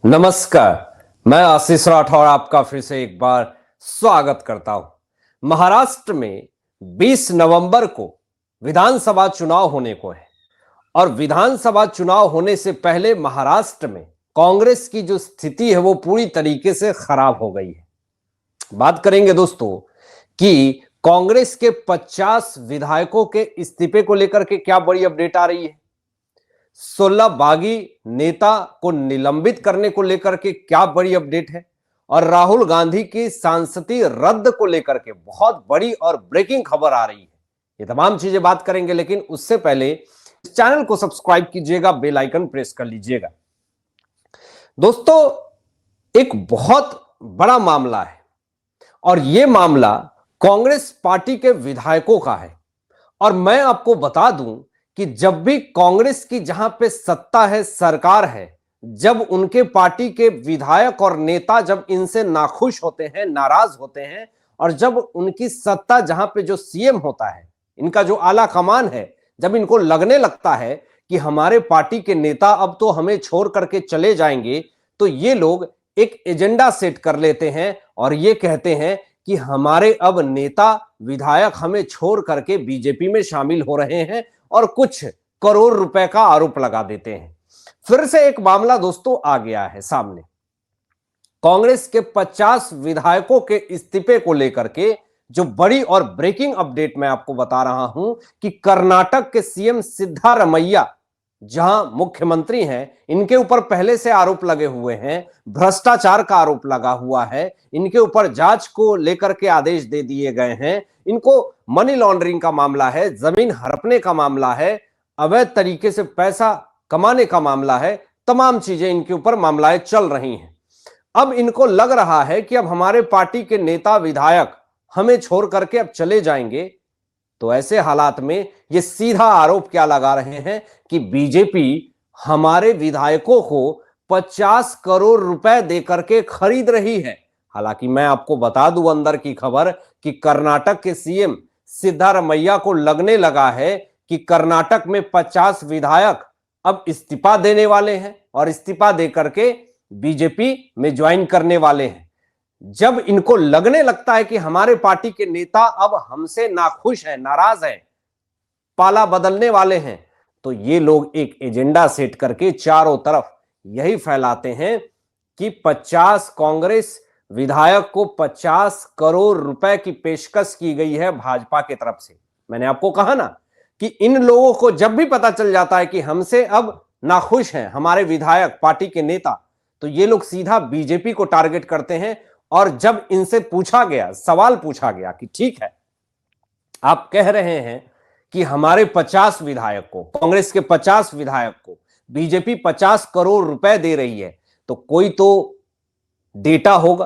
नमस्कार, मैं आशीष राठौर आपका फिर से एक बार स्वागत करता हूं। महाराष्ट्र में 20 नवंबर को विधानसभा चुनाव होने को है और विधानसभा चुनाव होने से पहले महाराष्ट्र में कांग्रेस की जो स्थिति है वो पूरी तरीके से खराब हो गई है। बात करेंगे दोस्तों कि कांग्रेस के 50 विधायकों के इस्तीफे को लेकर के क्या बड़ी अपडेट आ रही है, 16 बागी नेता को निलंबित करने को लेकर के क्या बड़ी अपडेट है और राहुल गांधी की सांसदीय रद्द को लेकर के बहुत बड़ी और ब्रेकिंग खबर आ रही है। ये तमाम चीजें बात करेंगे, लेकिन उससे पहले इस चैनल को सब्सक्राइब कीजिएगा, बेल आइकन प्रेस कर लीजिएगा। दोस्तों, एक बहुत बड़ा मामला है और यह मामला कांग्रेस पार्टी के विधायकों का है और मैं आपको बता दूं कि जब भी कांग्रेस की जहां पे सत्ता है, सरकार है, जब उनके पार्टी के विधायक और नेता जब इनसे नाखुश होते हैं, नाराज होते हैं और जब उनकी सत्ता जहां पे जो सीएम होता है, इनका जो आला कमान है, जब इनको लगने लगता है कि हमारे पार्टी के नेता अब तो हमें छोड़ करके चले जाएंगे, तो ये लोग एक एजेंडा सेट कर लेते हैं और ये कहते हैं कि हमारे अब नेता विधायक हमें छोड़ करके बीजेपी में शामिल हो रहे हैं और कुछ करोड़ रुपए का आरोप लगा देते हैं। फिर से एक मामला दोस्तों आ गया है सामने, कांग्रेस के 50 विधायकों के इस्तीफे को लेकर के जो बड़ी और ब्रेकिंग अपडेट मैं आपको बता रहा हूं कि कर्नाटक के सीएम सिद्धारमैया जहां मुख्यमंत्री हैं, इनके ऊपर पहले से आरोप लगे हुए हैं, भ्रष्टाचार का आरोप लगा हुआ है, इनके ऊपर जांच को लेकर के आदेश दे दिए गए हैं, इनको मनी लॉन्ड्रिंग का मामला है, जमीन हड़पने का मामला है, अवैध तरीके से पैसा कमाने का मामला है, तमाम चीजें इनके ऊपर मामलाएं चल रही हैं। अब इनको लग रहा है कि अब हमारे पार्टी के नेता विधायक हमें छोड़ करके अब चले जाएंगे, तो ऐसे हालात में ये सीधा आरोप क्या लगा रहे हैं कि बीजेपी हमारे विधायकों को 50 करोड़ रुपए देकर के खरीद रही है। हालांकि मैं आपको बता दूं अंदर की खबर कि कर्नाटक के सीएम सिद्धारमैया को लगने लगा है कि कर्नाटक में 50 विधायक अब इस्तीफा देने वाले हैं और इस्तीफा देकर के बीजेपी में ज्वाइन करने वाले हैं। जब इनको लगने लगता है कि हमारे पार्टी के नेता अब हमसे नाखुश हैं, नाराज हैं, पाला बदलने वाले हैं, तो ये लोग एक एजेंडा सेट करके चारों तरफ यही फैलाते हैं कि 50 कांग्रेस विधायक को 50 करोड़ रुपए की पेशकश की गई है भाजपा की तरफ से। मैंने आपको कहा ना कि इन लोगों को जब भी पता चल जाता है कि हमसे अब नाखुश हैं हमारे विधायक, पार्टी के नेता, तो ये लोग सीधा बीजेपी को टारगेट करते हैं। और जब इनसे पूछा गया, सवाल पूछा गया कि ठीक है, आप कह रहे हैं कि हमारे 50 विधायक को, कांग्रेस के 50 विधायक को बीजेपी 50 करोड़ रुपए दे रही है, तो कोई तो डेटा होगा,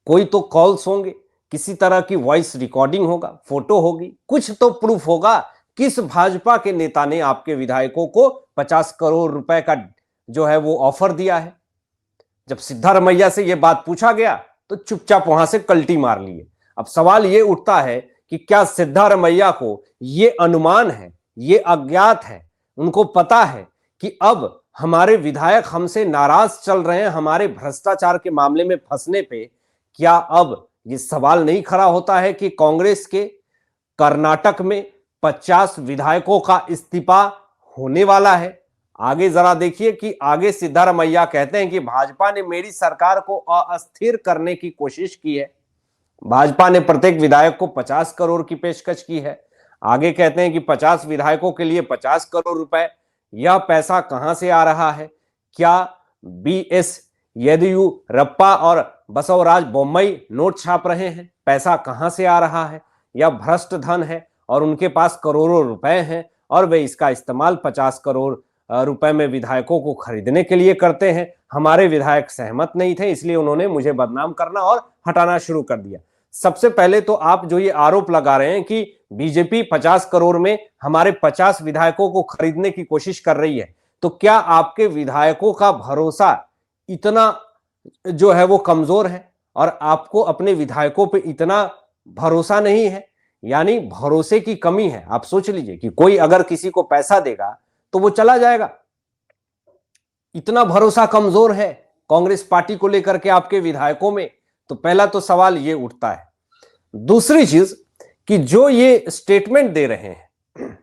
कोई तो कॉल्स होंगे, किसी तरह की वॉइस रिकॉर्डिंग होगा, फोटो होगी, कुछ तो प्रूफ होगा। किस भाजपा के नेता ने आपके विधायकों को 50 करोड़ रुपए का जो है वो ऑफर दिया है? जब सिद्धारमैया से यह बात पूछा गया तो चुपचाप वहां से कल्टी मार लिए। अब सवाल यह उठता है कि क्या सिद्धारमैया को यह अनुमान है, यह अज्ञात है, उनको पता है कि अब हमारे विधायक हमसे नाराज चल रहे हैं हमारे भ्रष्टाचार के मामले में फंसने पे? क्या अब यह सवाल नहीं खड़ा होता है कि कांग्रेस के कर्नाटक में 50 विधायकों का इस्तीफा होने वाला है? आगे जरा देखिए कि आगे सिद्धारमैया कहते हैं कि भाजपा ने मेरी सरकार को अस्थिर करने की कोशिश की है। भाजपा ने प्रत्येक विधायक को 50 करोड़ की पेशकश की है। आगे कहते हैं कि 50 विधायकों के लिए 50 करोड़ रुपए। यह पैसा कहां से आ रहा है? क्या बीएस येदियुरप्पा और बसवराज बोम्मई नोट छाप रहे हैं? पैसा कहां से आ रहा है? यह भ्रष्ट धन है और उनके पास करोड़ों रुपए हैं और वे इसका इस्तेमाल 50 करोड़ रुपए में विधायकों को खरीदने के लिए करते हैं। हमारे विधायक सहमत नहीं थे, इसलिए उन्होंने मुझे बदनाम करना और हटाना शुरू कर दिया। सबसे पहले तो आप जो ये आरोप लगा रहे हैं कि बीजेपी 50 करोड़ में हमारे 50 विधायकों को खरीदने की कोशिश कर रही है, तो क्या आपके विधायकों का भरोसा इतना जो है वो कमजोर है और आपको अपने विधायकों पे इतना भरोसा नहीं है? यानी भरोसे की कमी है। आप सोच लीजिए कि कोई अगर किसी को पैसा देगा तो वो चला जाएगा, इतना भरोसा कमजोर है कांग्रेस पार्टी को लेकर के आपके विधायकों में? तो पहला तो सवाल ये उठता है। दूसरी चीज कि जो ये स्टेटमेंट दे रहे हैं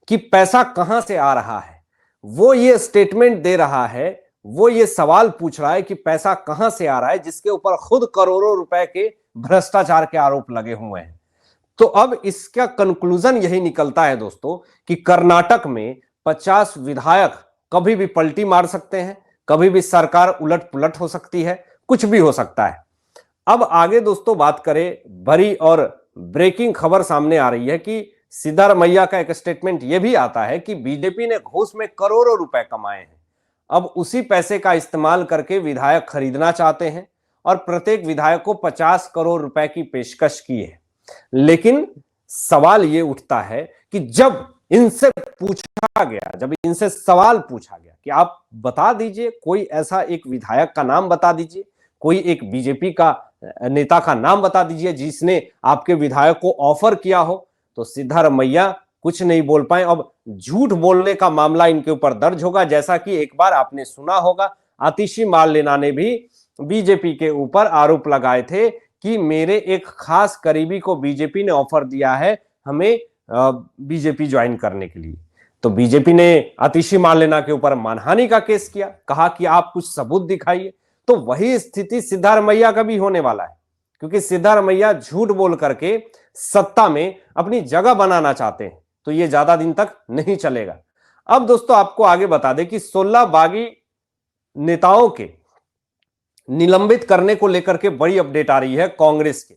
कि पैसा कहां से आ रहा है, वो ये स्टेटमेंट दे रहा है, वो ये सवाल पूछ रहा है कि पैसा कहां से आ रहा है, जिसके ऊपर खुद करोड़ों रुपए के भ्रष्टाचार के आरोप लगे हुए हैं। तो अब इसका कंक्लूजन यही निकलता है दोस्तों कि कर्नाटक में 50 विधायक कभी भी पलटी मार सकते हैं, कभी भी सरकार उलट पुलट हो सकती है, कुछ भी हो सकता है। अब आगे दोस्तों बात करें, बड़ी और ब्रेकिंग खबर सामने आ रही है कि सिद्धारमैया का एक स्टेटमेंट यह भी आता है कि बीजेपी ने घूस में करोड़ों रुपए कमाए हैं। अब उसी पैसे का इस्तेमाल करके विधायक खरीदना चाहते हैं और प्रत्येक विधायक को 50 करोड़ रुपए की पेशकश की है। लेकिन सवाल यह उठता है कि जब इनसे पूछा गया, जब इनसे सवाल पूछा गया कि आप बता दीजिए कोई ऐसा एक विधायक का नाम बता दीजिए, कोई एक बीजेपी का नेता का नाम बता दीजिए जिसने आपके विधायक को ऑफर किया हो, तो सिद्धारमैया कुछ नहीं बोल पाए। अब झूठ बोलने का मामला इनके ऊपर दर्ज होगा, जैसा कि एक बार आपने सुना होगा आतिशी मार्लेना ने भी बीजेपी के ऊपर आरोप लगाए थे कि मेरे एक खास करीबी को बीजेपी ने ऑफर दिया है हमें बीजेपी ज्वाइन करने के लिए। तो बीजेपी ने आतिशी मार्लेना के ऊपर मानहानि का केस किया, कहा कि आप कुछ सबूत दिखाइए। तो वही स्थिति सिद्धारमैया का भी होने वाला है, क्योंकि सिद्धारमैया झूठ बोल करके सत्ता में अपनी जगह बनाना चाहते हैं, तो ये ज्यादा दिन तक नहीं चलेगा। अब दोस्तों आपको आगे बता दें कि 16 बागी नेताओं के निलंबित करने को लेकर के बड़ी अपडेट आ रही है कांग्रेस की।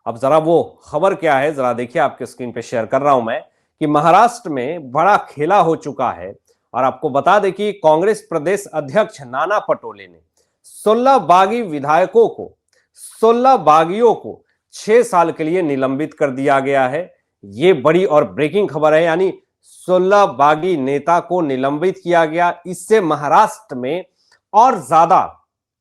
अब जरा वो खबर क्या है जरा देखिए, आपके स्क्रीन पे शेयर कर रहा हूं मैं कि महाराष्ट्र में बड़ा खेला हो चुका है। और आपको बता दें कि कांग्रेस प्रदेश अध्यक्ष नाना पटोले ने 16 बागी विधायकों को, 16 बागियों को 6 साल के लिए निलंबित कर दिया गया है। यह बड़ी और ब्रेकिंग खबर है, यानी 16 बागी नेता को निलंबित किया गया। इससे महाराष्ट्र में और ज्यादा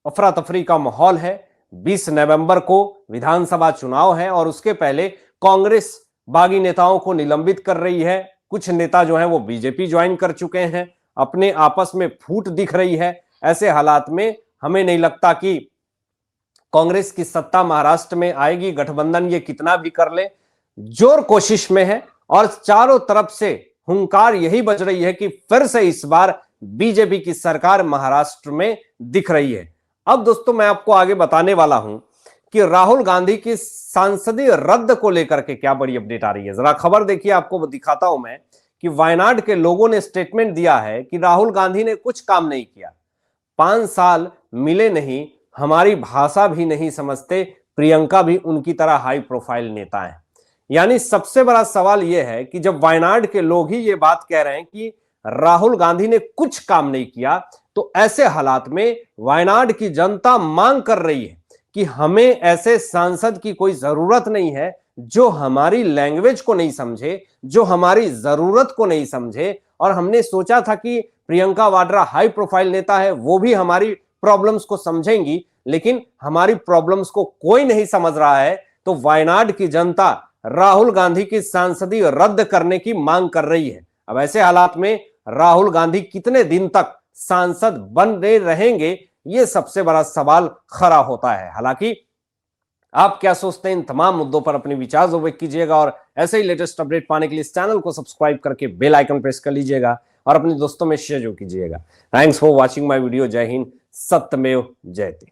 अफरा तफरी का माहौल है। 20 नवंबर को विधानसभा चुनाव है और उसके पहले कांग्रेस बागी नेताओं को निलंबित कर रही है। कुछ नेता जो हैं वो बीजेपी ज्वाइन कर चुके हैं, अपने आपस में फूट दिख रही है। ऐसे हालात में हमें नहीं लगता कि कांग्रेस की सत्ता महाराष्ट्र में आएगी। गठबंधन ये कितना भी कर ले, जोर कोशिश में है और चारों तरफ से हुंकार यही बज रही है कि फिर से इस बार बीजेपी की सरकार महाराष्ट्र में दिख रही है। अब दोस्तों मैं आपको आगे बताने वाला हूं कि राहुल गांधी की सांसदीय रद्द को लेकर के क्या बड़ी अपडेट आ रही है। जरा खबर देखिए, आपको दिखाता हूं मैं कि वायनाड के लोगों ने स्टेटमेंट दिया है कि राहुल गांधी ने कुछ काम नहीं किया, 5 साल मिले नहीं, हमारी भाषा भी नहीं समझते, प्रियंका भी उनकी तरह हाई प्रोफाइल नेता है। यानी सबसे बड़ा सवाल यह है कि जब वायनाड के लोग ही ये बात कह रहे हैं कि राहुल गांधी ने कुछ काम नहीं किया, तो ऐसे हालात में वायनाड की जनता मांग कर रही है कि हमें ऐसे सांसद की कोई जरूरत नहीं है जो हमारी लैंग्वेज को नहीं समझे, जो हमारी जरूरत को नहीं समझे। और हमने सोचा था कि प्रियंका वाड्रा हाई प्रोफाइल नेता है, वो भी हमारी प्रॉब्लम्स को समझेंगी, लेकिन हमारी प्रॉब्लम्स को कोई नहीं समझ रहा है। तो वायनाड की जनता राहुल गांधी की सांसदी रद्द करने की मांग कर रही है। अब ऐसे हालात में राहुल गांधी कितने दिन तक सांसद बने रहेंगे, यह सबसे बड़ा सवाल खड़ा होता है। हालांकि आप क्या सोचते हैं इन तमाम मुद्दों पर अपने विचार जरूर कीजिएगा और ऐसे ही लेटेस्ट अपडेट पाने के लिए इस चैनल को सब्सक्राइब करके बेल आइकन प्रेस कर लीजिएगा और अपने दोस्तों में शेयर जो कीजिएगा। Thanks for watching my video. जय हिंद, सत्यमेव जयते।